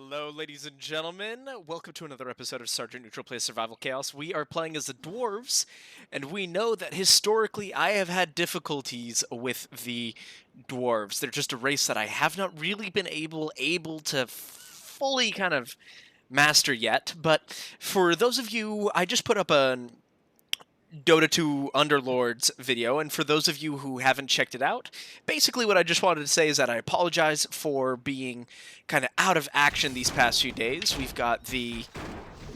Hello, ladies and gentlemen. Welcome to another episode of Sergeant Neutral Plays Survival Chaos. We are playing as the Dwarves, and we know that historically I have had difficulties with the Dwarves. They're just a race that I have not really been able to fully kind of master yet. But for those of you, I just put up a Dota 2 Underlords video, and for those of you who haven't checked it out, basically what I just wanted to say is that I apologize for being kind of out of action these past few days. We've got the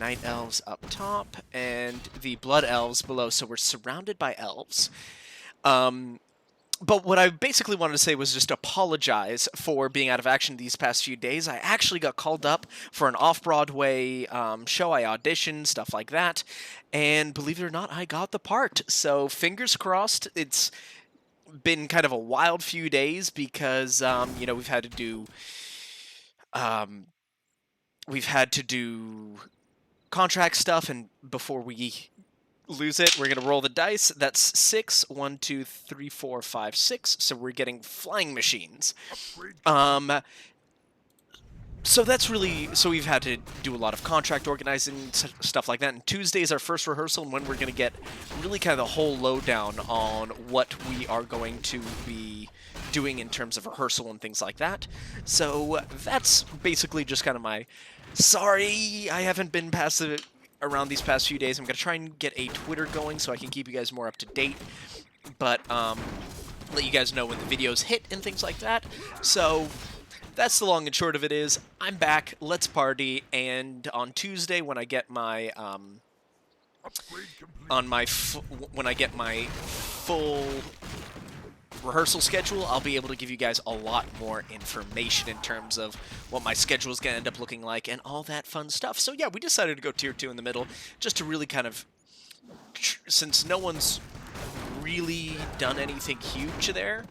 Night Elves up top and the Blood Elves below, so we're surrounded by elves. But what I basically wanted to say was just apologize for being out of action these past few days. I actually got called up for an off-Broadway show. I auditioned, stuff like that. And believe it or not, I got the part. So fingers crossed. It's been kind of a wild few days because, we've had to do contract stuff, and before we lose it, we're gonna roll the dice. That's 6. 1, 2, 3, 4, 5, 6. So we're getting flying machines. So that's really, so we've had to do a lot of contract organizing, stuff like that. And Tuesday's our first rehearsal, and when we're gonna get really kind of the whole lowdown on what we are going to be doing in terms of rehearsal and things like that. So that's basically just kind of my sorry I haven't been passive around these past few days. I'm going to try and get a Twitter going so I can keep you guys more up to date, but let you guys know when the videos hit and things like that. So that's the long and short of it is, I'm back, let's party, and on Tuesday when I get my, when I get my full rehearsal schedule, I'll be able to give you guys a lot more information in terms of what my schedule is going to end up looking like and all that fun stuff. So yeah, we decided to go tier 2 in the middle just to really kind of, since no one's really done anything huge there,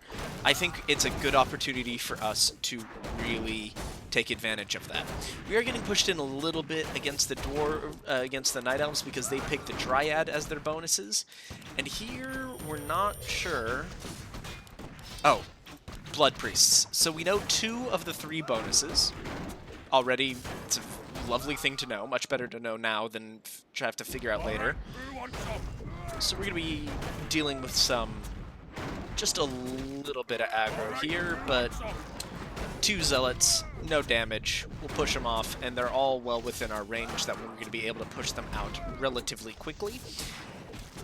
I think it's a good opportunity for us to really take advantage of that. We are getting pushed in a little bit against the against the Night Elves because they picked the Dryad as their bonuses, and here we're not sure. Oh, Blood Priests. So we know 2 of the 3 bonuses already. It's a lovely thing to know. Much better to know now than to have to figure out later. So we're going to be dealing with just a little bit of aggro here, but 2 Zealots, no damage. We'll push them off, and they're all well within our range that we're going to be able to push them out relatively quickly.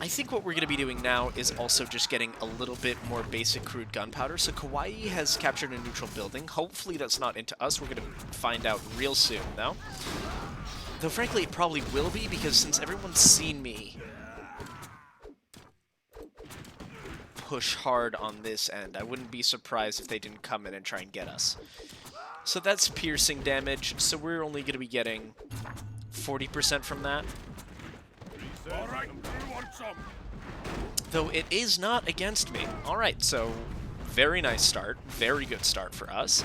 I think what we're going to be doing now is also just getting a little bit more basic crude gunpowder. So Kawaii has captured a neutral building. Hopefully that's not into us. We're going to find out real soon, though. Though frankly, it probably will be, because since everyone's seen me push hard on this end, I wouldn't be surprised if they didn't come in and try and get us. So that's piercing damage, so we're only going to be getting 40% from that. Though it is not against me. Alright, so very nice start. Very good start for us.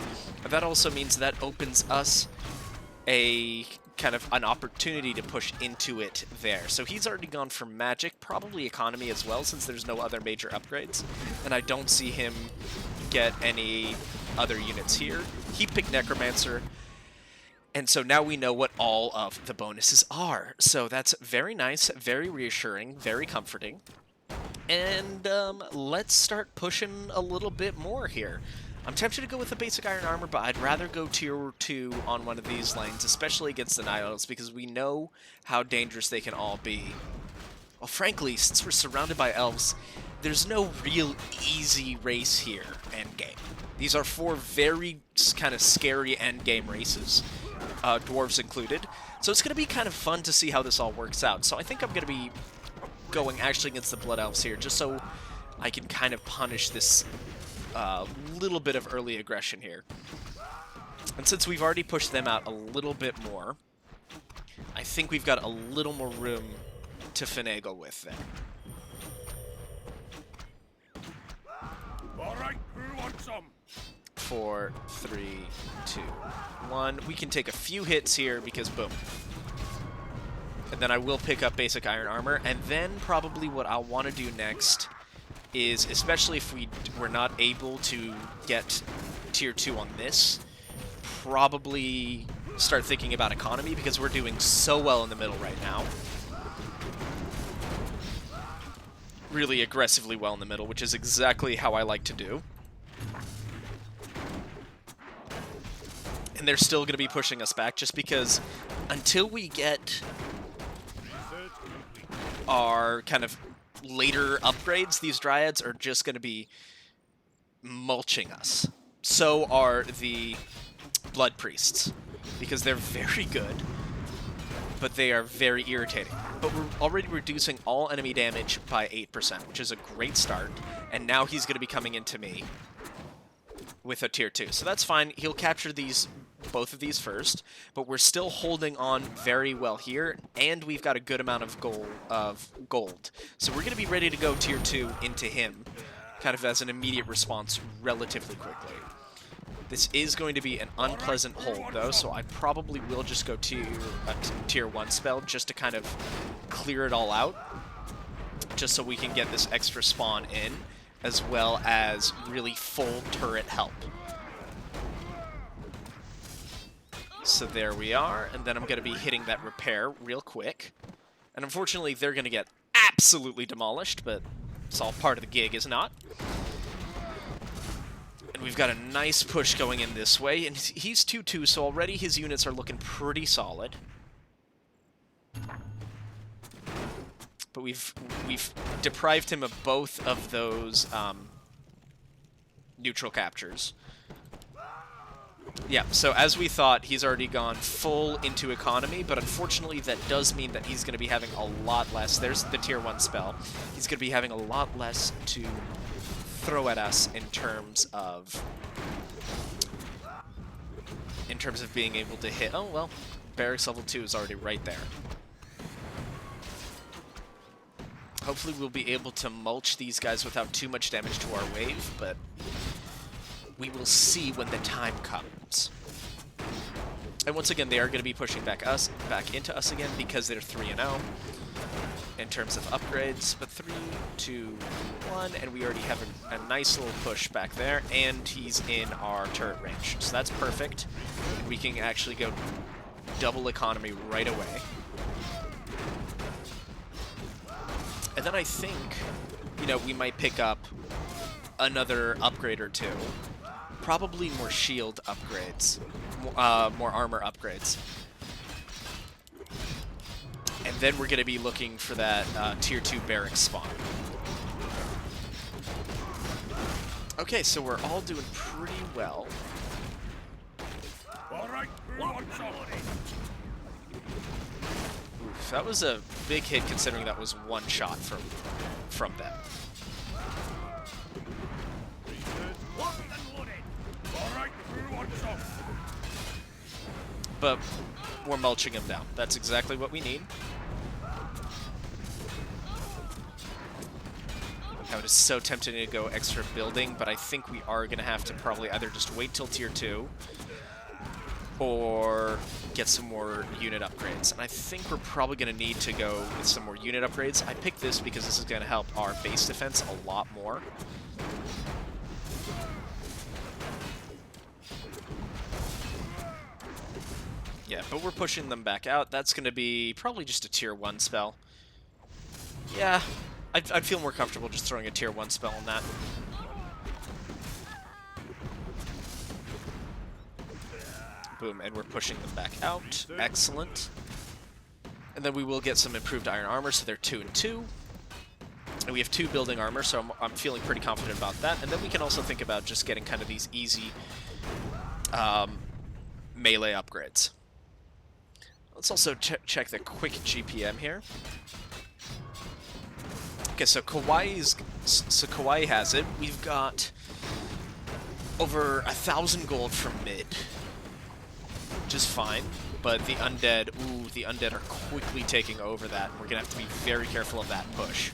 That also means that opens us a kind of an opportunity to push into it there. So he's already gone for magic, probably economy as well, since there's no other major upgrades. And I don't see him get any other units here. He picked necromancer. And so now we know what all of the bonuses are. So that's very nice, very reassuring, very comforting. And let's start pushing a little bit more here. I'm tempted to go with the basic iron armor, but I'd rather go tier 2 on one of these lanes, especially against the Night Elves, because we know how dangerous they can all be. Well, frankly, since we're surrounded by elves, there's no real easy race here, endgame. These are 4 very kind of scary endgame races. Dwarves included. So it's going to be kind of fun to see how this all works out. So I think I'm going to be going actually against the Blood Elves here, just so I can kind of punish this little bit of early aggression here. And since we've already pushed them out a little bit more, I think we've got a little more room to finagle with there. All right, who wants some? 4, 3, 2, 1. We can take a few hits here because boom. And then I will pick up basic iron armor, and then probably what I'll want to do next is, especially if we're not able to get tier 2 on this, probably start thinking about economy, because we're doing so well in the middle right now. Really aggressively well in the middle, which is exactly how I like to do. And they're still going to be pushing us back, just because until we get our kind of later upgrades, these Dryads are just going to be mulching us. So are the Blood Priests, because they're very good, but they are very irritating. But we're already reducing all enemy damage by 8%, which is a great start, and now he's going to be coming into me with a tier 2. So that's fine. He'll capture both of these first, but we're still holding on very well here, and we've got a good amount of gold. So we're going to be ready to go tier 2 into him, kind of as an immediate response relatively quickly. This is going to be an unpleasant hold, though, so I probably will just go to a tier 1 spell just to kind of clear it all out, just so we can get this extra spawn in, as well as really full turret help. So there we are, and then I'm going to be hitting that repair real quick. And unfortunately, they're going to get absolutely demolished, but it's all part of the gig, is not? And we've got a nice push going in this way, and he's 2-2, so already his units are looking pretty solid. But we've deprived him of both of those neutral captures. Yeah, so as we thought, he's already gone full into economy, but unfortunately that does mean that he's going to be having a lot less. There's the tier 1 spell. He's going to be having a lot less to throw at us in terms of being able to hit. Oh, well, barracks level 2 is already right there. Hopefully we'll be able to mulch these guys without too much damage to our wave, but we will see when the time comes. And once again, they are going to be pushing back into us again, because they're 3-0 in terms of upgrades. But 3, 2, 1, and we already have a nice little push back there, and he's in our turret range. So that's perfect. And we can actually go double economy right away. And then I think, you know, we might pick up another upgrade or two. Probably more shield upgrades, more armor upgrades. And then we're going to be looking for that tier 2 barracks spawn. Okay, so we're all doing pretty well. Oof, that was a big hit considering that was one shot from them. But we're mulching him down. That's exactly what we need. I was so tempted to go extra building, but I think we are going to have to probably either just wait till tier 2 or get some more unit upgrades. And I think we're probably going to need to go with some more unit upgrades. I picked this because this is going to help our base defense a lot more. Yeah, but we're pushing them back out. That's going to be probably just a tier 1 spell. Yeah, I'd feel more comfortable just throwing a tier 1 spell on that. Boom, and we're pushing them back out. Excellent. And then we will get some improved iron armor, so they're 2 and 2. And we have 2 building armor, so I'm feeling pretty confident about that. And then we can also think about just getting kind of these easy melee upgrades. Let's also check the quick GPM here. Okay, so Kauai has it. We've got over 1,000 gold from mid, which is fine. But the undead, the undead are quickly taking over that. We're gonna have to be very careful of that push.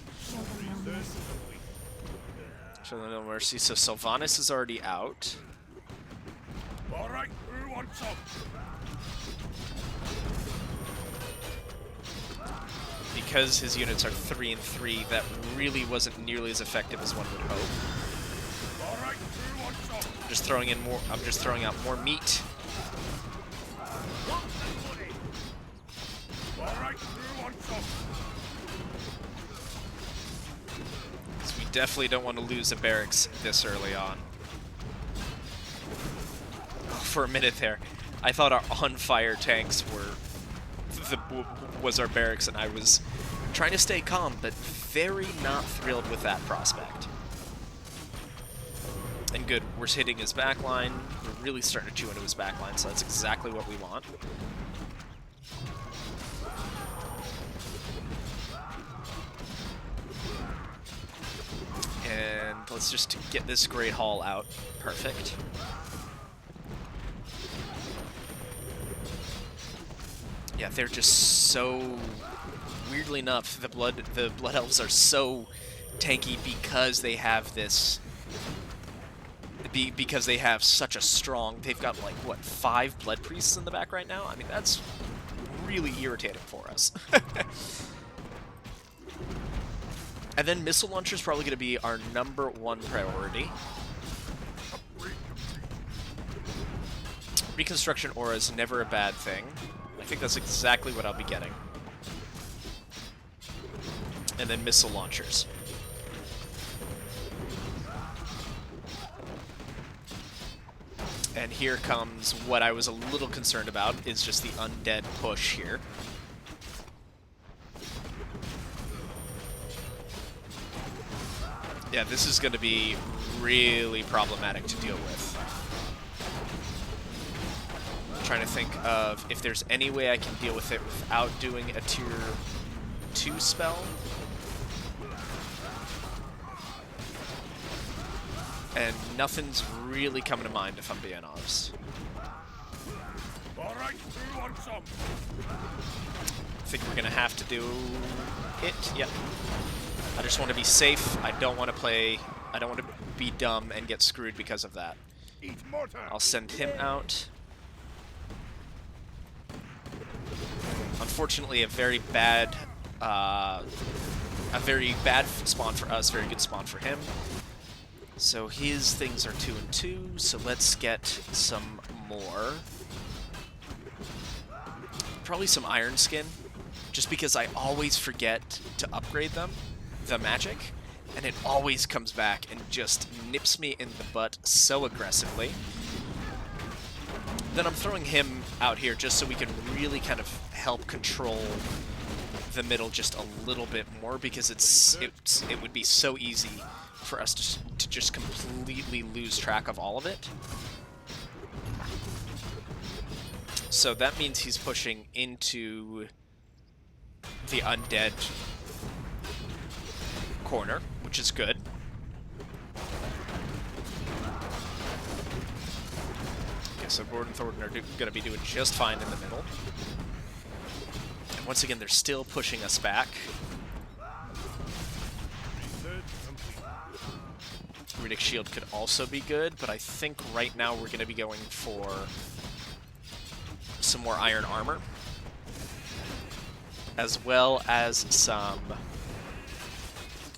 Show them no mercy. So Sylvanas is already out. All right, who wants some? Because his units are 3 and 3, that really wasn't nearly as effective as one would hope. All right, who wants some? I'm just throwing out more meat. Definitely don't want to lose a barracks this early on. For a minute there, I thought our on-fire tanks was our barracks, and I was trying to stay calm, but very not thrilled with that prospect. And good, we're hitting his backline. We're really starting to chew into his backline, so that's exactly what we want. And let's just get this Great Hall out. Perfect. Yeah, they're just so... Weirdly enough, the Blood Elves are so tanky because they have this... because they have such a strong... They've got, like, what, 5 Blood Priests in the back right now? I mean, that's really irritating for us. And then missile launcher is probably going to be our #1 priority. Reconstruction aura is never a bad thing. I think that's exactly what I'll be getting. And then missile launchers. And here comes what I was a little concerned about, is just the undead push here. Yeah, this is going to be really problematic to deal with. I'm trying to think of if there's any way I can deal with it without doing a tier 2 spell. And nothing's really coming to mind, if I'm being honest. All right, who wants some? I think we're going to have to do it. Yep. I just want to be safe. I don't want to be dumb and get screwed because of that. Eat mortar. I'll send him out. Unfortunately, a very bad spawn for us, very good spawn for him. So his things are 2 and 2, so let's get some more. Probably some Iron Skin, just because I always forget to upgrade them, the magic, and it always comes back and just nips me in the butt so aggressively. Then I'm throwing him out here just so we can really kind of help control the middle just a little bit more, because it would be so easy for us to just completely lose track of all of it. So that means he's pushing into the undead corner, which is good. Okay, so Gordon and Thornton are going to be doing just fine in the middle. And once again, they're still pushing us back. Runic Shield could also be good, but I think right now we're going to be going for some more Iron Armor, as well as some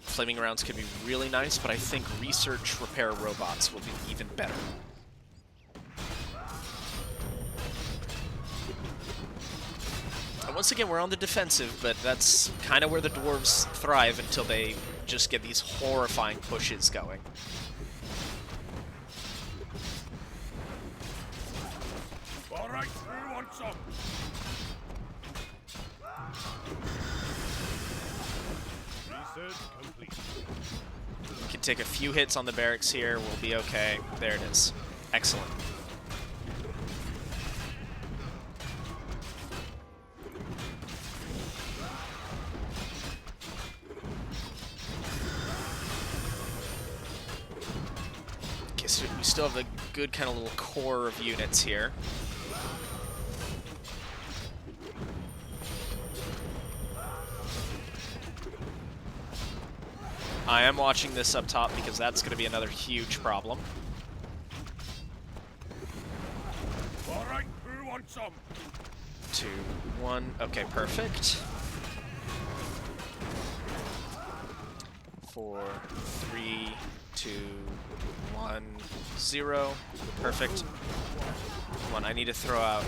Flaming Rounds could be really nice, but I think Research Repair Robots will be even better. And once again, we're on the defensive, but that's kind of where the Dwarves thrive until they just get these horrifying pushes going. All right, who wants some? Research complete. We can take a few hits on the barracks here. We'll be okay. There it is. Excellent. Okay, so we still have a good kind of little core of units here. I am watching this up top because that's going to be another huge problem. All right, who wants some? 2, 1. Okay, perfect. 4, 3, 2, 1, 0. Perfect. Come on, I need to throw out.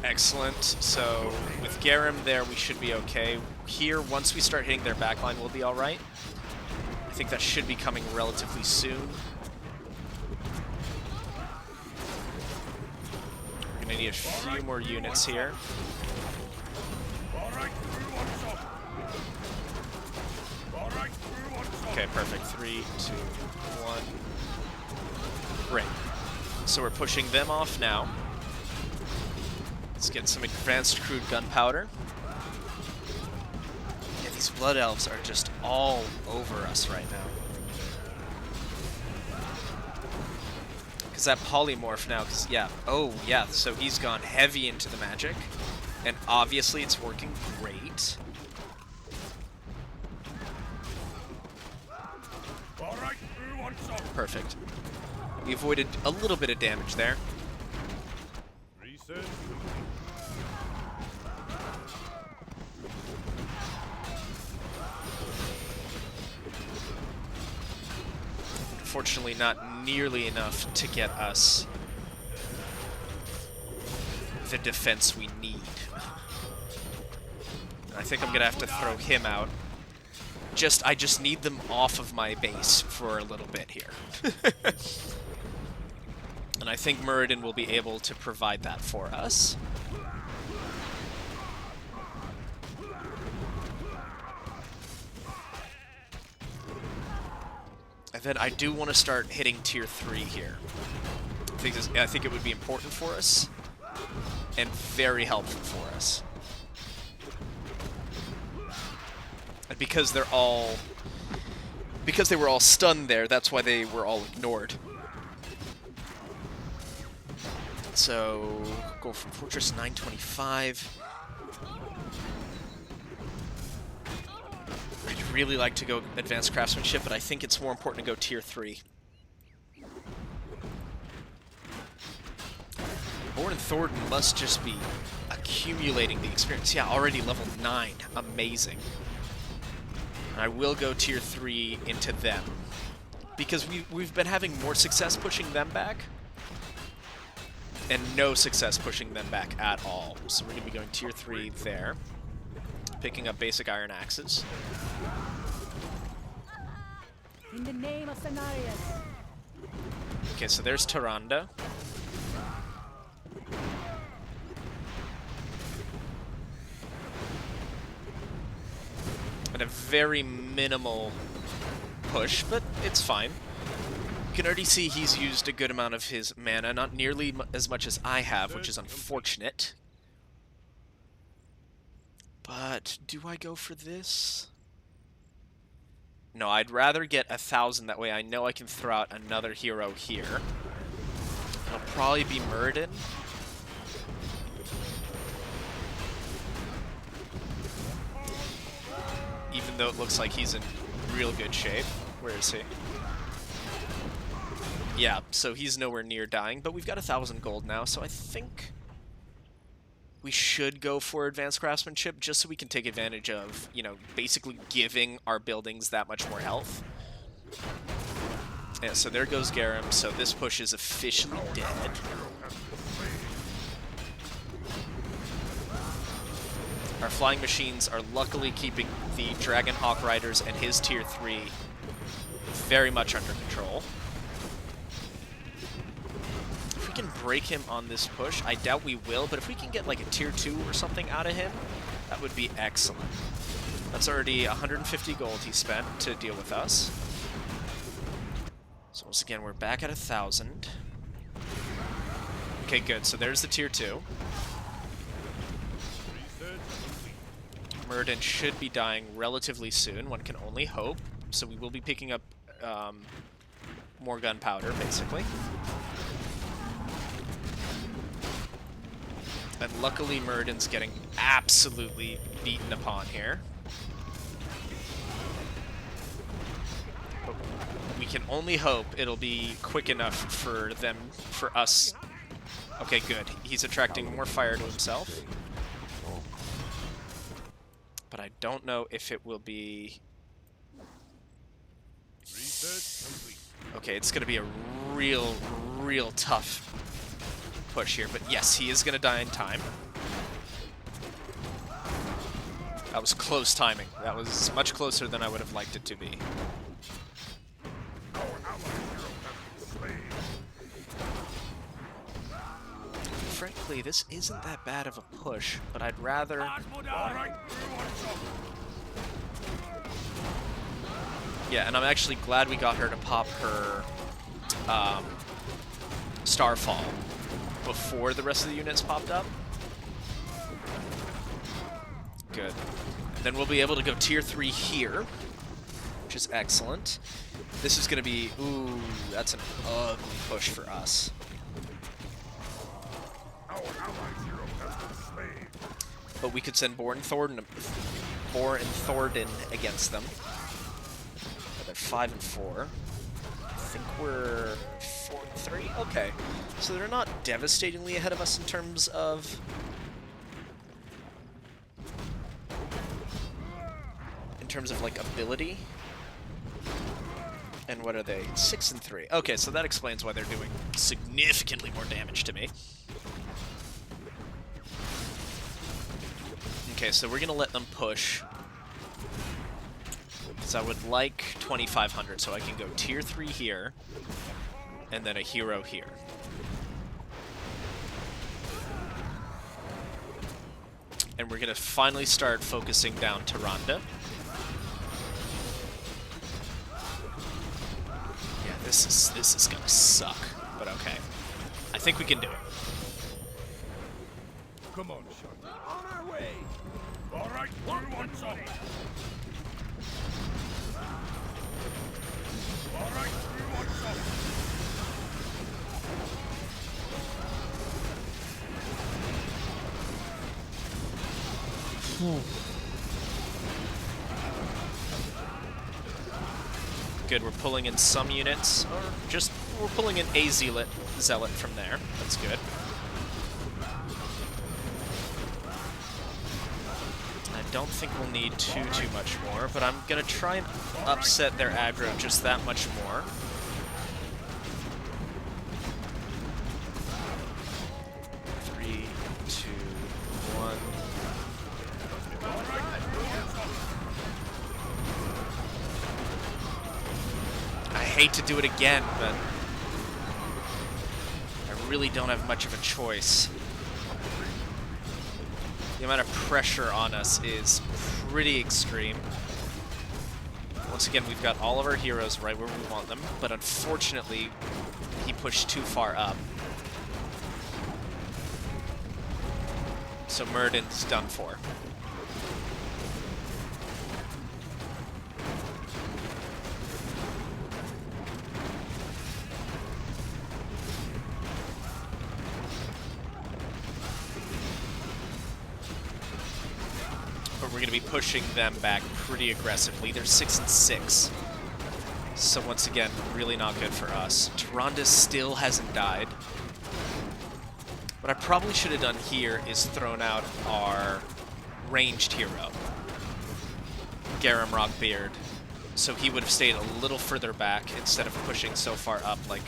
Excellent. So with Garum there, we should be okay. Here, once we start hitting their backline, we'll be all right. I think that should be coming relatively soon. We're gonna need a few more units here. Okay, perfect. 3, 2, 1. Great. So we're pushing them off now. Let's get some advanced crude gunpowder. Yeah, these Blood Elves are just all over us right now. Because that polymorph now, because, yeah, oh, yeah, so he's gone heavy into the magic. And obviously it's working great. Perfect. We avoided a little bit of damage there. Reset. Unfortunately, not nearly enough to get us the defense we need. I think I'm gonna have to throw him out. I just need them off of my base for a little bit here. And I think Muradin will be able to provide that for us. And then I do want to start hitting tier 3 here. I think it would be important for us and very helpful for us. And because they were all stunned there, that's why they were all ignored. So, go from Fortress 925. I'd really like to go Advanced Craftsmanship, but I think it's more important to go Tier 3. Born and Thornton must just be accumulating the experience. Yeah, already level 9. Amazing. And I will go Tier 3 into them. Because we've been having more success pushing them back. And no success pushing them back at all. So we're going to be going Tier 3 there. Picking up basic iron axes. In the name of Cenarius. Okay, so there's Tyrande. And a very minimal push, but it's fine. You can already see he's used a good amount of his mana, not nearly as much as I have, which is unfortunate. But do I go for this? No, I'd rather get 1,000, that way I know I can throw out another hero here. It'll probably be Muradin. Even though it looks like he's in real good shape. Where is he? Yeah, so he's nowhere near dying, but we've got 1,000 gold now, so I think we should go for Advanced Craftsmanship just so we can take advantage of, you know, basically giving our buildings that much more health. Yeah, so there goes Garum, so this push is officially dead. Our flying machines are luckily keeping the Dragonhawk Riders and his Tier 3 very much under control. If we can break him on this push, I doubt we will, but if we can get like a Tier 2 or something out of him, that would be excellent. That's already 150 gold he spent to deal with us. So once again, we're back at 1,000. Okay, good. So there's the Tier 2. Muradin should be dying relatively soon. One can only hope. So we will be picking up more gunpowder, basically. And luckily, Muradin's getting absolutely beaten upon here. But we can only hope it'll be quick enough for us. Okay, good. He's attracting more fire to himself. But I don't know if it will be... Okay, it's going to be a real tough push here, but yes, he is going to die in time. That was close timing. That was much closer than I would have liked it to be. Frankly, this isn't that bad of a push, but I'd rather... Yeah, and I'm actually glad we got her to pop her Starfall before the rest of the units popped up. Good. And then we'll be able to go tier 3 here, which is excellent. This is going to be... Ooh, that's an ugly push for us. But we could send Boar and Thornton against them. They're 5 and 4. I think we're 4 and 3. Okay, so they're not devastatingly ahead of us in terms of like ability. And what are they? 6 and 3. Okay, so that explains why they're doing significantly more damage to me. Okay, so we're gonna let them push. Because I would like 2,500, so I can go tier 3 here, and then a hero here. And we're gonna finally start focusing down Tyrande. Yeah, this is gonna suck, but okay. I think we can do it. Come on, Shorty. On our way. All right, we want some. All right, we want some. Good, we're pulling in some units, or just we're pulling in a zealot from there. That's good. I don't think we'll need too much more, but I'm gonna try and upset their aggro just that much more. Three, two, one. I hate to do it again, but I really don't have much of a choice. The amount of pressure on us is pretty extreme. Once again, we've got all of our heroes right where we want them, but unfortunately, he pushed too far up. So Myrddin's done for. We're going to be pushing them back pretty aggressively. They're 6 and 6. So once again, really not good for us. Tyrande still hasn't died. What I probably should have done here is thrown out our ranged hero, Garam Rockbeard, so he would have stayed a little further back instead of pushing so far up like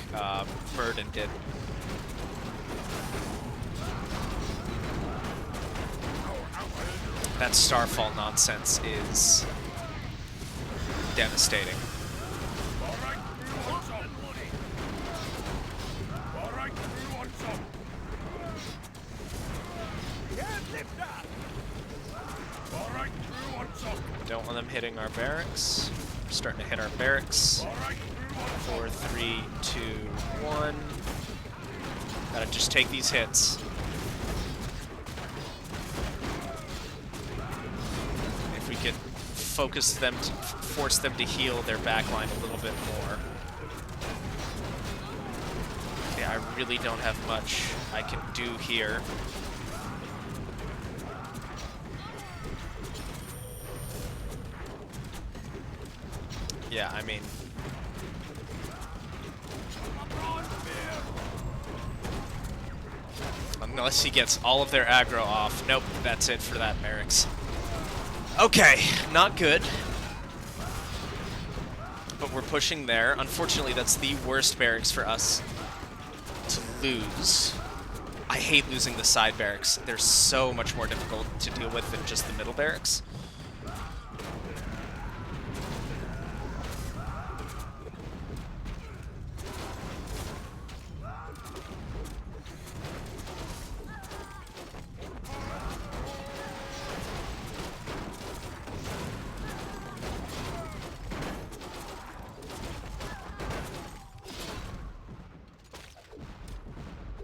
Myrddin did. That Starfall nonsense is devastating. All right, we want some. All right, we want some. Can't lift up. All right, we want some. Don't want them hitting our barracks. We're starting to hit our barracks. All right, we want some. 4, 3, 2, 1. Gotta just take these hits. If we could focus them, force them to heal their backline a little bit more. Yeah, I really don't have much I can do here. Yeah, I mean... unless he gets all of their aggro off. Nope, that's it for that barracks. Okay, not good. But we're pushing there. Unfortunately, that's the worst barracks for us to lose. I hate losing the side barracks. They're so much more difficult to deal with than just the middle barracks.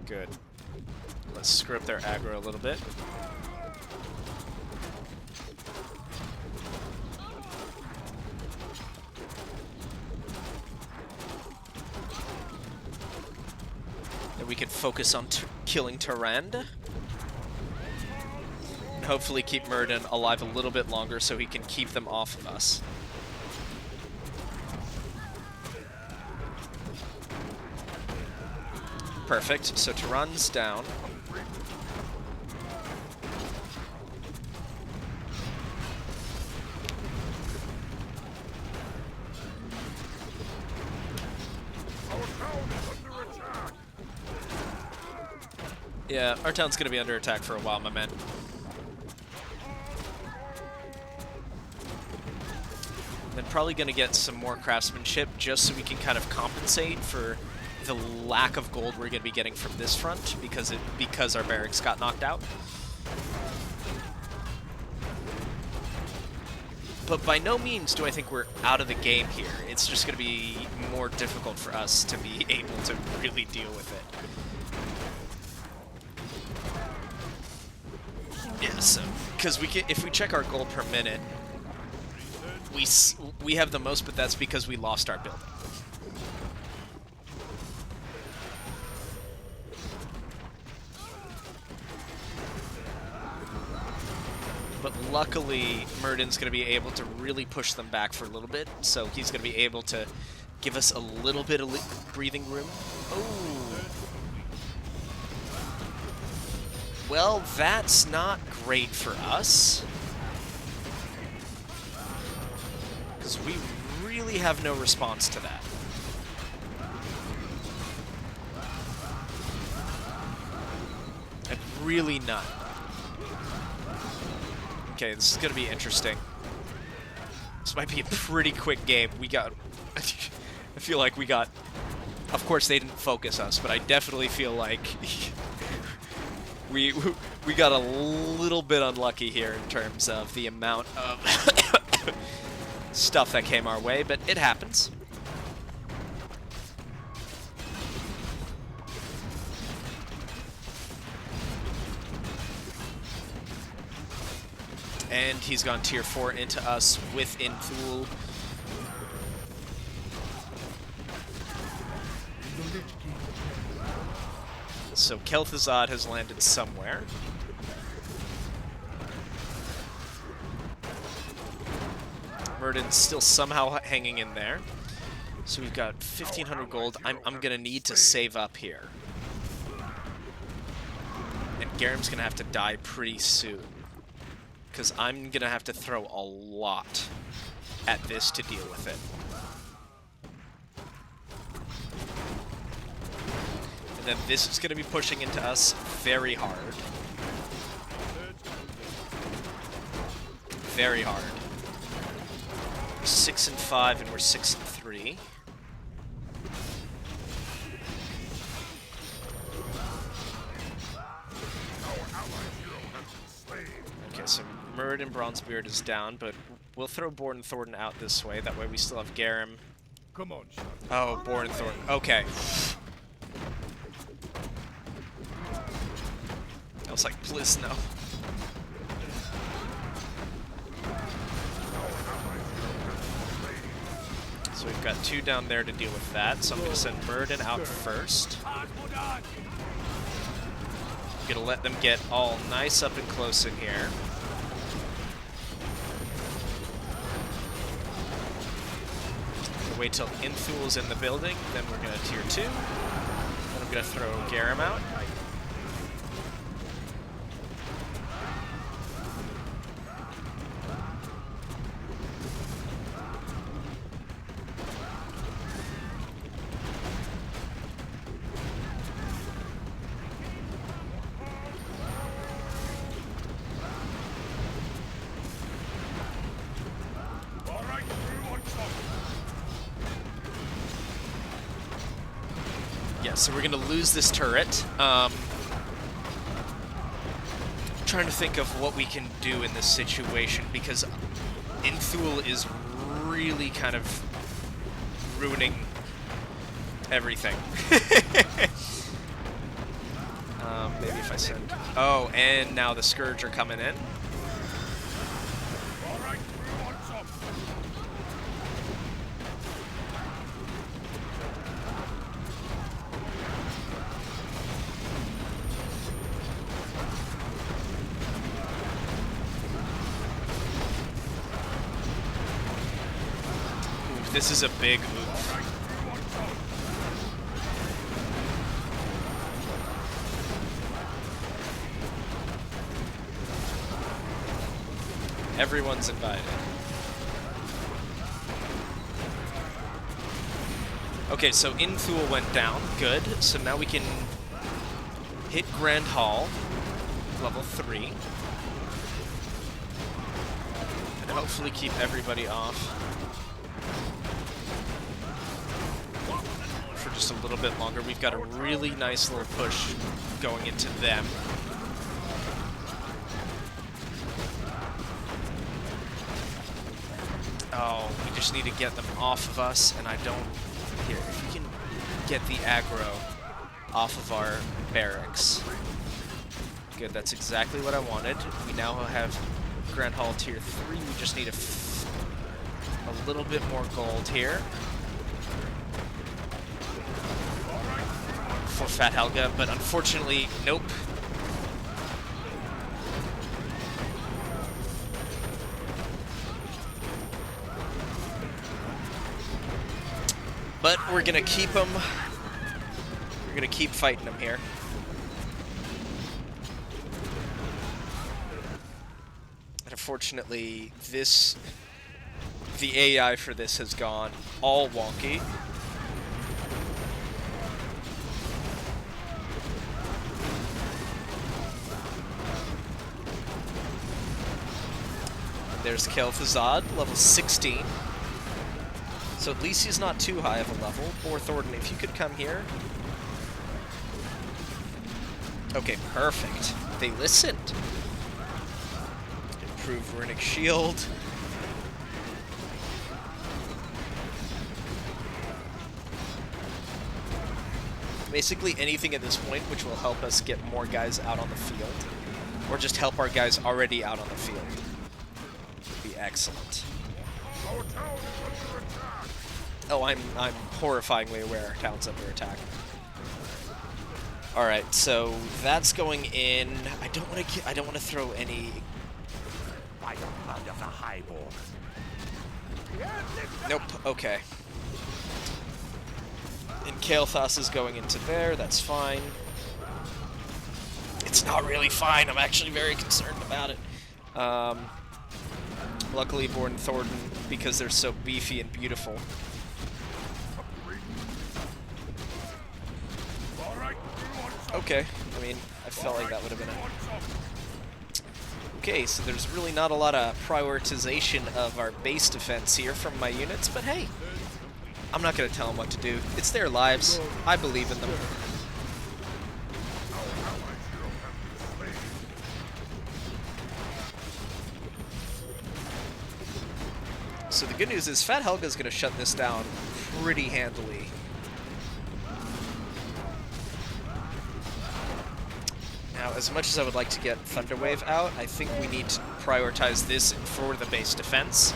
Good. Let's screw up their aggro a little bit. Then we can focus on killing Tyrande. And hopefully keep Myrddin alive a little bit longer so he can keep them off of us. Perfect. So Tyrande's down. Yeah, our town's gonna be under attack for a while, my man. Then probably gonna get some more craftsmanship just so we can kind of compensate for the lack of gold we're gonna be getting from this front because our barracks got knocked out. But by no means do I think we're out of the game here. It's just gonna be more difficult for us to be able to really deal with it. Yeah, so because if we check our gold per minute, we have the most, but that's because we lost our building. But luckily, Myrddin's going to be able to really push them back for a little bit, so he's going to be able to give us a little bit of breathing room. Oh. Well, that's not great for us. Because we really have no response to that. And really none. Okay, this is going to be interesting. This might be a pretty quick game. We got... I feel like we got... Of course, they didn't focus us, but I definitely feel like... we got a little bit unlucky here in terms of the amount of stuff that came our way, but it happens. And he's gone tier 4 into us with Inthul. So Kel'Thuzad has landed somewhere. Myrddin's still somehow hanging in there. So we've got 1,500 gold. I'm gonna need to save up here. And Garam's gonna have to die pretty soon. Because I'm gonna have to throw a lot at this to deal with it. And then this is gonna be pushing into us very hard. Very hard. We're 6 and 5 and we're 6 and 3. Okay, so Myrddin Bronzebeard is down, but we'll throw Born Thornton out this way. That way we still have Garam. Come on, son. Oh, Born Thornton. Okay. I was like, please no. So we've got 2 down there to deal with that. So I'm going to send Myrddin out first. I'm going to let them get all nice up and close in here. Wait till Inthul's in the building, then we're going to tier 2. Then I'm going to throw Garam out. Yeah, so we're gonna lose this turret. Trying to think of what we can do in this situation, because Inthul is really kind of ruining everything. Maybe if I send... Oh, and now the Scourge are coming in. All right, through on top. Ooh, this is a big move. Everyone's invited. Okay, so Inthul went down. Good. So now we can hit Grand Hall, level 3. And hopefully keep everybody off for just a little bit longer. We've got a really nice little push going into them. Oh, we just need to get them off of us, and I don't... Here, if we can get the aggro off of our barracks. Good, that's exactly what I wanted. We now have Grand Hall Tier 3. We just need a little bit more gold here for Fat Helga, but unfortunately, nope. But we're gonna keep him. We're gonna keep fighting him here. And unfortunately, the AI for this has gone all wonky. There's Kel'Thuzad, level 16. So at least he's not too high of a level. Or Thornton, if you could come here. Okay, perfect. They listened. Improve Runic Shield. Basically anything at this point which will help us get more guys out on the field. Or just help our guys already out on the field. Would be excellent. Our town is under attack. Oh, I'm horrifyingly aware our town's under attack. All right, so that's going in. I don't want to throw any. By the blood of the highborn. Nope. Okay. And Kael'thas is going into there. That's fine. It's not really fine. I'm actually very concerned about it. Luckily, Born Thornton, because they're so beefy and beautiful. Okay, I mean, I felt like that would have been Okay, so there's really not a lot of prioritization of our base defense here from my units, but hey, I'm not going to tell them what to do. It's their lives. I believe in them. So the good news is Fat Helga's going to shut this down pretty handily. Now, as much as I would like to get Thunderwave out, I think we need to prioritize this for the base defense.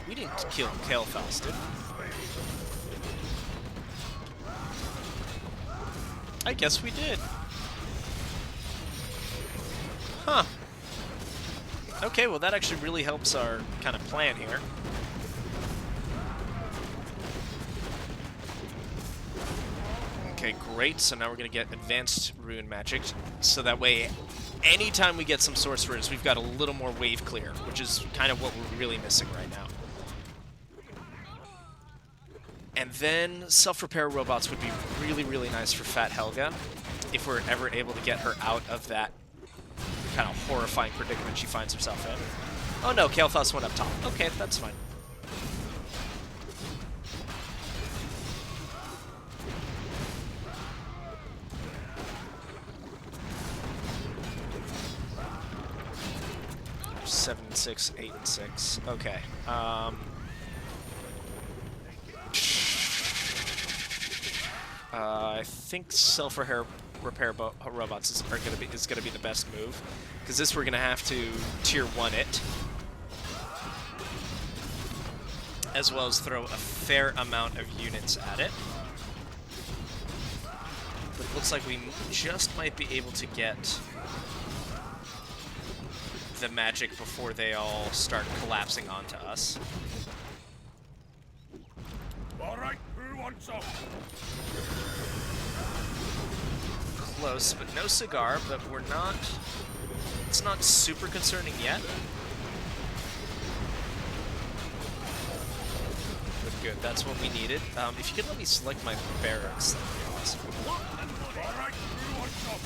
We didn't kill Kael'thas, did we? I guess we did. Huh. Okay, well that actually really helps our kind of plan here. Okay, great. So now we're going to get advanced rune magic. So that way, anytime we get some sorcerers, we've got a little more wave clear, which is kind of what we're really missing right now. And then self-repair robots would be really, really nice for Fat Helga if we're ever able to get her out of that kind of horrifying predicament she finds herself in. Oh no, Kael'thas went up top. Okay, that's fine. Seven and 6, 8 and 6. Okay. I think self-repair robots is gonna be the best move, because this we're gonna have to tier 1 it, as well as throw a fair amount of units at it. But it looks like we just might be able to get the magic before they all start collapsing onto us. All right, who wants some? Close, but no cigar, but we're not... It's not super concerning yet. But good, that's what we needed. If you could let me select my barracks, that would be awesome. All right, who wants some?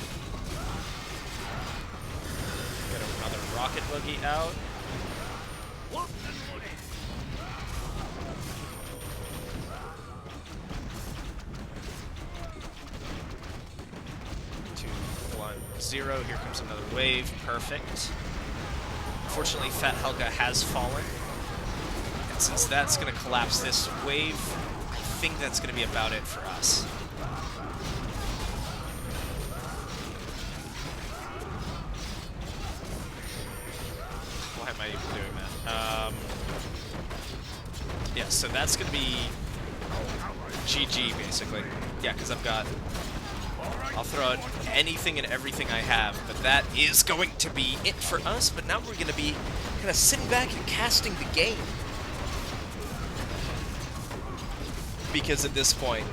Get another rocket buggy out. Locked and loaded. 0. Here comes another wave. Perfect. Unfortunately, Fat Helga has fallen. And since that's going to collapse this wave, I think that's going to be about it for us. Why am I even doing that? Yeah, so that's going to be GG, basically. Yeah, because I've got... I'll throw out anything and everything I have, but that is going to be it for us. But now we're going to be kind of sitting back and casting the game. Because at this point,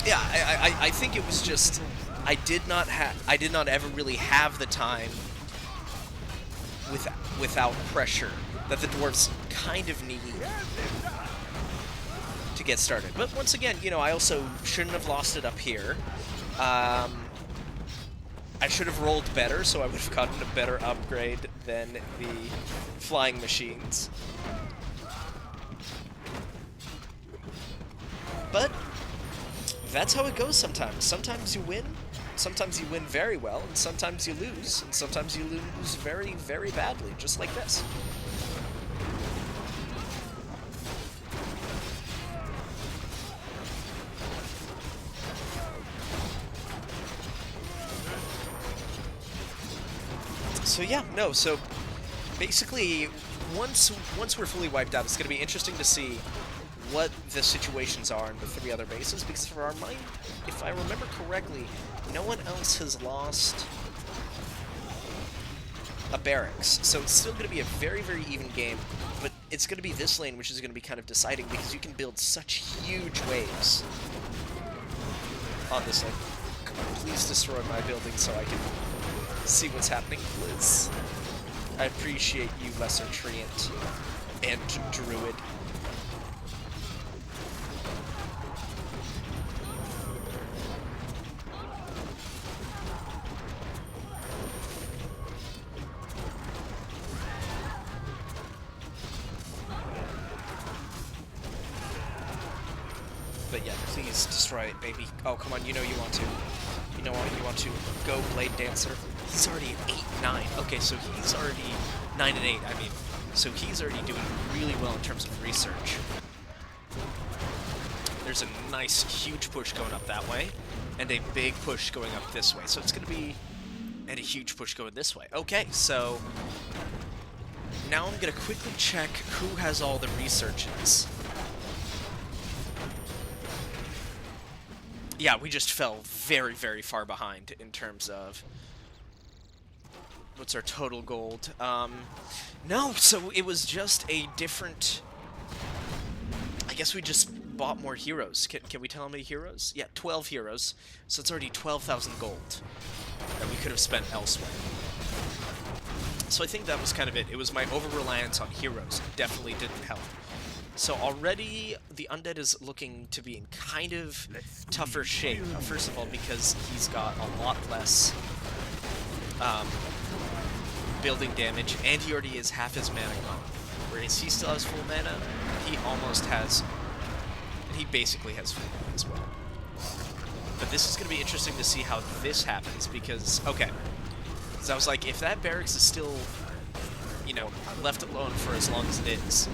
yeah, I think it was just, I did not ever really have the time without pressure that the dwarves kind of need to get started. But once again, you know, I also shouldn't have lost it up here. I should have rolled better, so I would have gotten a better upgrade than the flying machines. But that's how it goes sometimes. Sometimes you win very well, and sometimes you lose, and sometimes you lose very, very badly, just like this. So yeah, no, so basically, once we're fully wiped out, it's going to be interesting to see what the situations are in the 3 other bases, because for our mind, if I remember correctly, no one else has lost a barracks, so it's still going to be a very, very even game, but it's going to be this lane which is going to be kind of deciding, because you can build such huge waves on this lane. Come on, please destroy my building so I can see what's happening, Liz. I appreciate you, Lesser Treant and Druid. But yeah, please destroy it, baby. Oh, come on, you know you want to. You know what, you want to. Go, Blade Dancer. He's already at 8-9. Okay, so he's already 9-8, I mean. So he's already doing really well in terms of research. There's a nice, huge push going up that way, and a big push going up this way. So it's going to be... and a huge push going this way. Okay, so... now I'm going to quickly check who has all the researches. Yeah, we just fell very, very far behind in terms of... what's our total gold? No, so it was just a different... I guess we just bought more heroes. Can we tell how many heroes? Yeah, 12 heroes. So it's already 12,000 gold that we could have spent elsewhere. So I think that was kind of it. It was my over-reliance on heroes. It definitely didn't help. So already the Undead is looking to be in kind of tougher shape. First of all, because he's got a lot less building damage, and he already is half his mana gone. Whereas he still has full mana, he almost has... He basically has full mana as well. But this is going to be interesting to see how this happens, because... Okay. Because I was like, if that barracks is still, you know, left alone for as long as it is...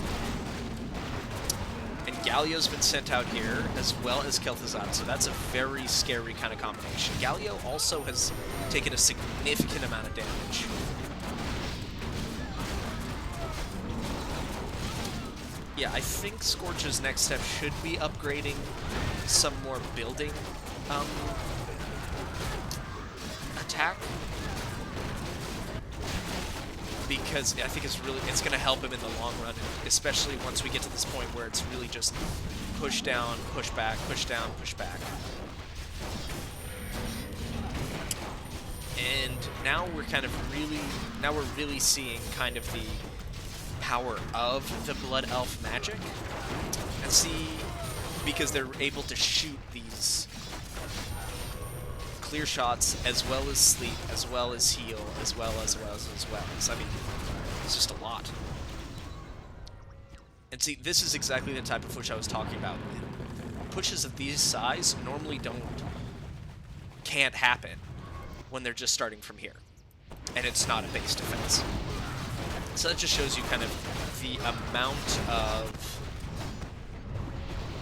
And Galio's been sent out here, as well as Kel'Thuzad, so that's a very scary kind of combination. Galio also has taken a significant amount of damage. Yeah, I think Scourge's next step should be upgrading some more building attack. Because I think it's going to help him in the long run, especially once we get to this point where it's really just push down, push back, push down, push back. And now we're really seeing kind of the power of the Blood Elf magic, and see, because they're able to shoot these clear shots, as well as sleep, as well as heal, as well as. I mean, it's just a lot. And see, this is exactly the type of push I was talking about. Pushes of these size normally can't happen when they're just starting from here, and it's not a base defense. So that just shows you kind of the amount of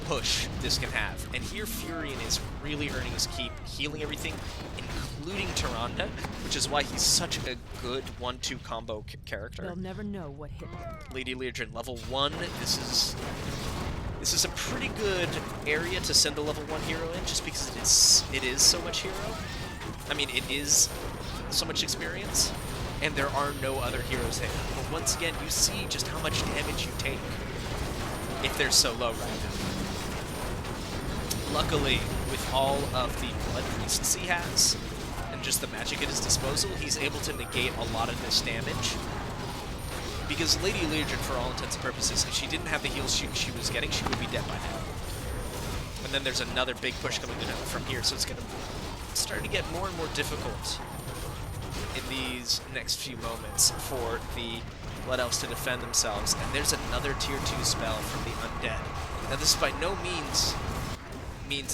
push this can have. And here Furion is really earning his keep, healing everything, including Tyrande, which is why he's such a good 1-2 combo character. They'll never know what hit them. Lady Legion, level 1, this is a pretty good area to send a level 1 hero in, just because it is so much hero. I mean, it is so much experience, and there are no other heroes there. But once again, you see just how much damage you take if they're so low right now. Luckily, with all of the blood priests he has, and just the magic at his disposal, he's able to negate a lot of this damage. Because Lady Legion, for all intents and purposes, if she didn't have the heals she was getting, she would be dead by now. And then there's another big push coming in from here, so it's going to start to get more and more difficult in these next few moments for the Blood Elves to defend themselves. And there's another tier 2 spell from the Undead. Now this by no means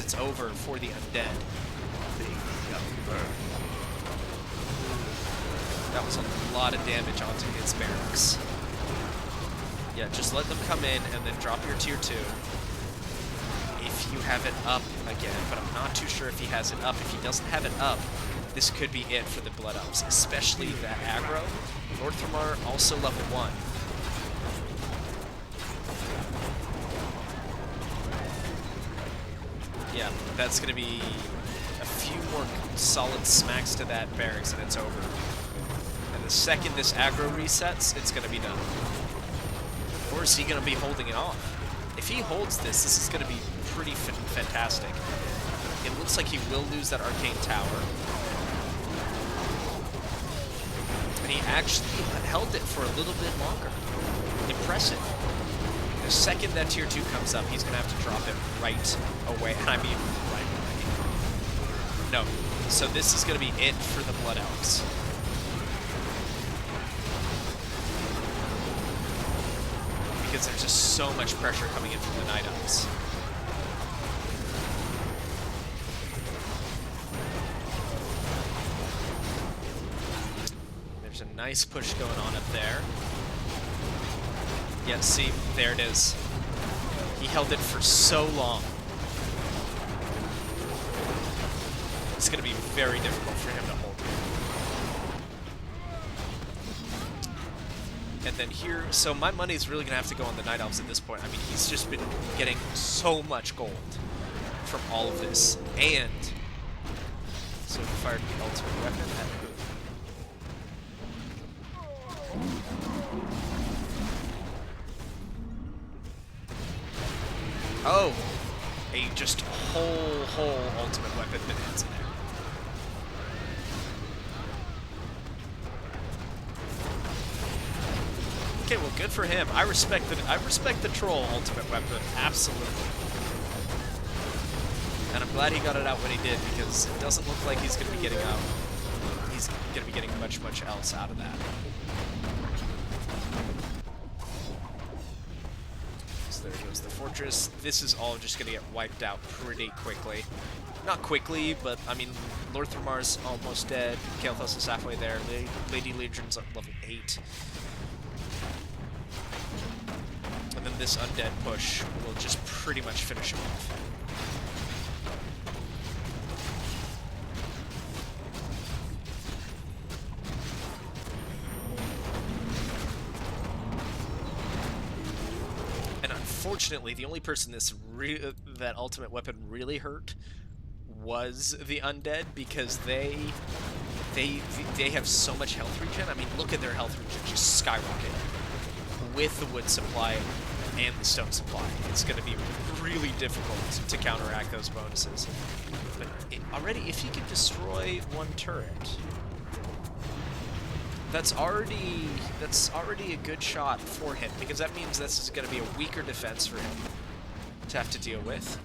it's over for the Undead. That was a lot of damage onto his barracks. Yeah, just let them come in and then drop your tier 2. If you have it up again, but I'm not too sure if he has it up. If he doesn't have it up, this could be it for the Blood Elves, especially that aggro. Northromar also level 1. Yeah, that's going to be a few more solid smacks to that barracks and it's over. And the second this aggro resets, it's going to be done. Or is he going to be holding it off? If he holds this, this is going to be pretty fantastic. It looks like he will lose that arcane tower. And he actually held it for a little bit longer. Impressive. The second that tier 2 comes up, he's going to have to drop it right away. I mean, right away. No. So this is going to be it for the Blood Elves. Because there's just so much pressure coming in from the Night Elves. There's a nice push going on up there. Yeah, see, there it is. He held it for so long. It's going to be very difficult for him to hold it. And then here, so my money's really going to have to go on the Night Elves at this point. I mean, he's just been getting so much gold from all of this. And so he fired the ultimate weapon at who? Oh, a just whole ultimate weapon bonanza there. Okay, well, good for him. I respect the troll ultimate weapon, absolutely. And I'm glad he got it out when he did, because it doesn't look like he's going to be getting out he's going to be getting much else out of that. So there goes the fortress. This is all just going to get wiped out pretty quickly. Not quickly, but I mean, Lord Thramar's almost dead. Kael'thas is halfway there. Lady Legion's at level 8. And then this undead push will just pretty much finish him off. And unfortunately, the only person that ultimate weapon really hurt was the undead, because they have so much health regen. I mean, look at their health regen just skyrocket with the wood supply and the stone supply. It's going to be really difficult to counteract those bonuses. But already, if he can destroy one turret, that's already a good shot for him, because that means this is going to be a weaker defense for him to have to deal with.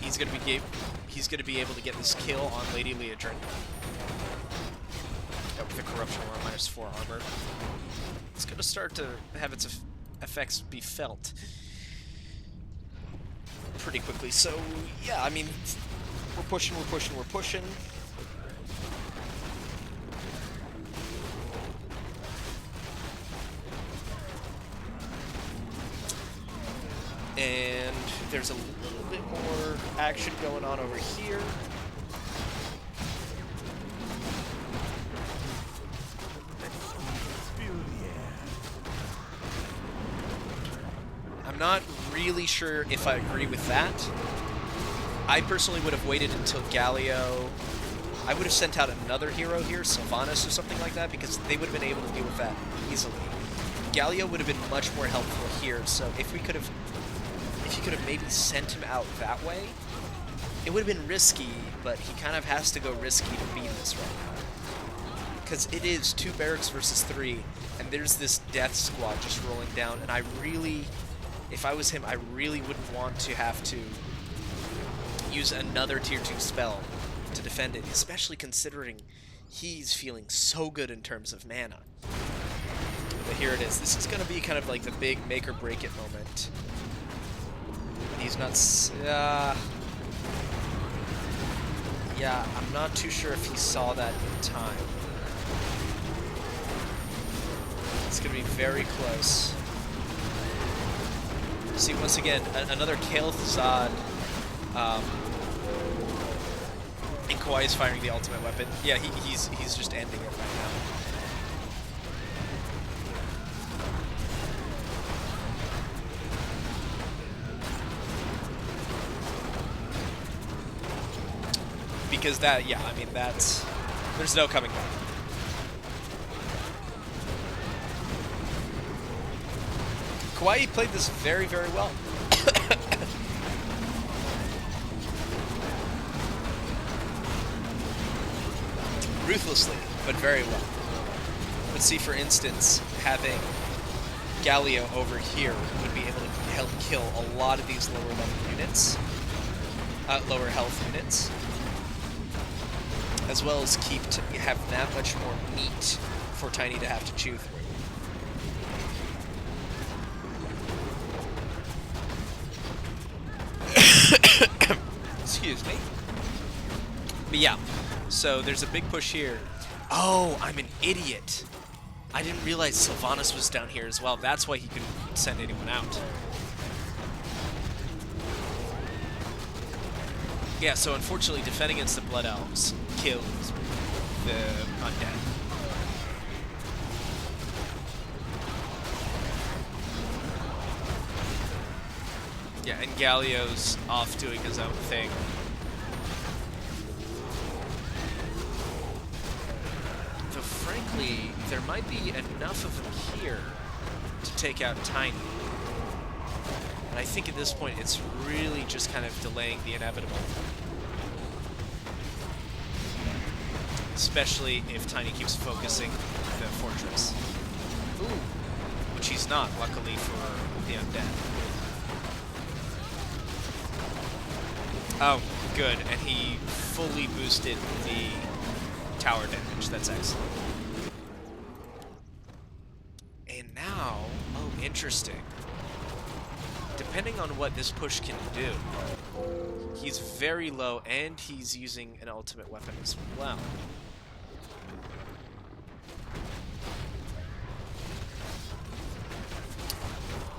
He's going to be able to get this kill on Lady Leodrin. With the corruption aura, -4 armor. It's going to start to have its effects be felt pretty quickly. So, yeah, I mean, we're pushing. And there's a little bit more action going on over here. I'm not really sure if I agree with that. I personally would have waited until Galio... I would have sent out another hero here, Sylvanas or something like that, because they would have been able to deal with that easily. Galio would have been much more helpful here, so if you could have maybe sent him out that way, it would have been risky, but he kind of has to go risky to beat this right now. Because it is 2 barracks versus 3, and there's this death squad just rolling down, and I really... If I was him, I really wouldn't want to have to use another tier 2 spell to defend it, especially considering he's feeling so good in terms of mana. But here it is. This is going to be kind of like the big make or break it moment. He's not... yeah, I'm not too sure if he saw that in time. It's going to be very close. See, once again, another Kael'thas, and Kawhi is firing the ultimate weapon. Yeah, he's just ending it right now. Because that, yeah, I mean, that's... There's no coming back. Kawhi played this very, very well. Ruthlessly, but very well. But see, for instance, having Galio over here would be able to help kill a lot of these lower level units, lower health units, as well as have that much more meat for Tiny to have to chew through. Excuse me. But yeah, so there's a big push here. Oh, I'm an idiot. I didn't realize Sylvanas was down here as well. That's why he couldn't send anyone out. Yeah, so unfortunately, defending against the Blood Elves kills the undead. Yeah, and Galio's off doing his own thing. Though frankly, there might be enough of them here to take out Tiny. And I think at this point, it's really just kind of delaying the inevitable. Especially if Tiny keeps focusing the fortress. Ooh, which he's not, luckily for the undead. Oh, good, and he fully boosted the tower damage. That's excellent. And now, oh, interesting. Depending on what this push can do, he's very low, and he's using an ultimate weapon as well.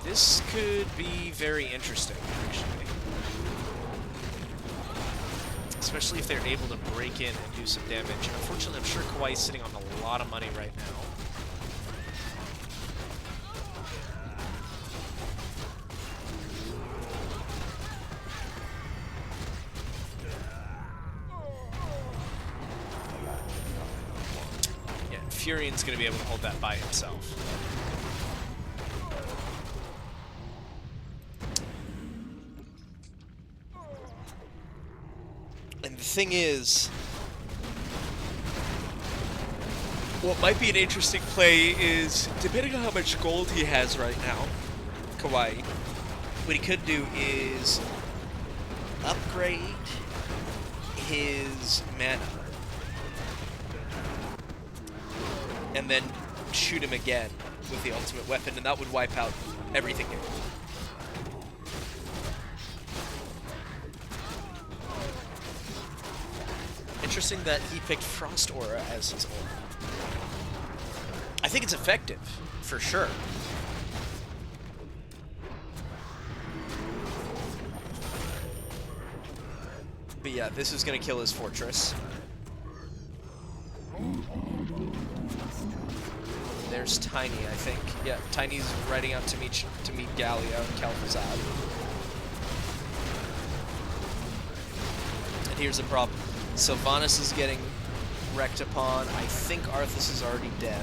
This could be very interesting, actually. Especially if they're able to break in and do some damage. Unfortunately, I'm sure Kawhi's sitting on a lot of money right now. Yeah, Furion's going to be able to hold that by himself. And the thing is, what might be an interesting play is, depending on how much gold he has right now, Kawhi, what he could do is upgrade his mana and then shoot him again with the ultimate weapon, and that would wipe out everything here. Interesting that he picked Frost Aura as his aura. I think it's effective, for sure. But yeah, this is going to kill his fortress. There's Tiny, I think. Yeah, Tiny's riding out to meet Galio and Kel'Thuzad. And here's the problem. Sylvanas is getting wrecked upon. I think Arthas is already dead.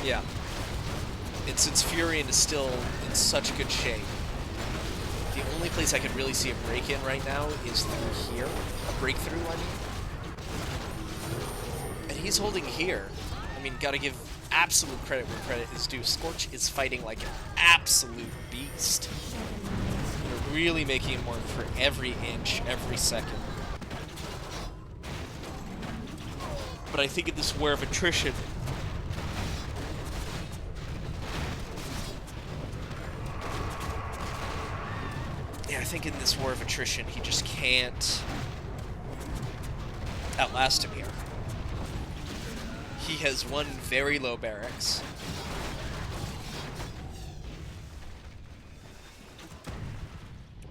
Yeah. And since Furion is still in such good shape, the only place I could really see a break-in right now is through here. A breakthrough, I mean. And he's holding here. I mean, gotta give absolute credit where credit is due. Scourge is fighting like an absolute beast. They're really making him work for every inch, every second. But I think in this war of attrition, yeah, I think in this war of attrition, he just can't outlast him here. He has one very low barracks.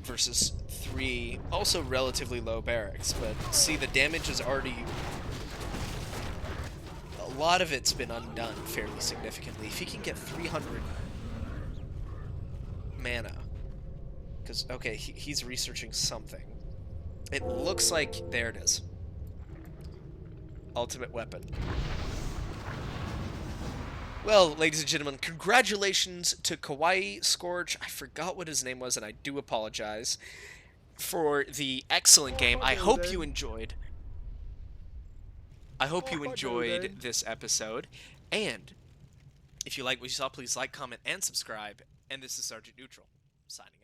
Versus 3 also relatively low barracks, but see, the damage is already... a lot of it's been undone fairly significantly. If he can get 300 mana, because, okay, he's researching something. It looks like, there it is. Ultimate weapon. Well, ladies and gentlemen, congratulations to Kawhi Scourge. I forgot what his name was, and I do apologize for the excellent game. I hope you enjoyed. I hope you enjoyed this episode. And if you like what you saw, please like, comment, and subscribe. And this is Sergeant Neutral, signing out.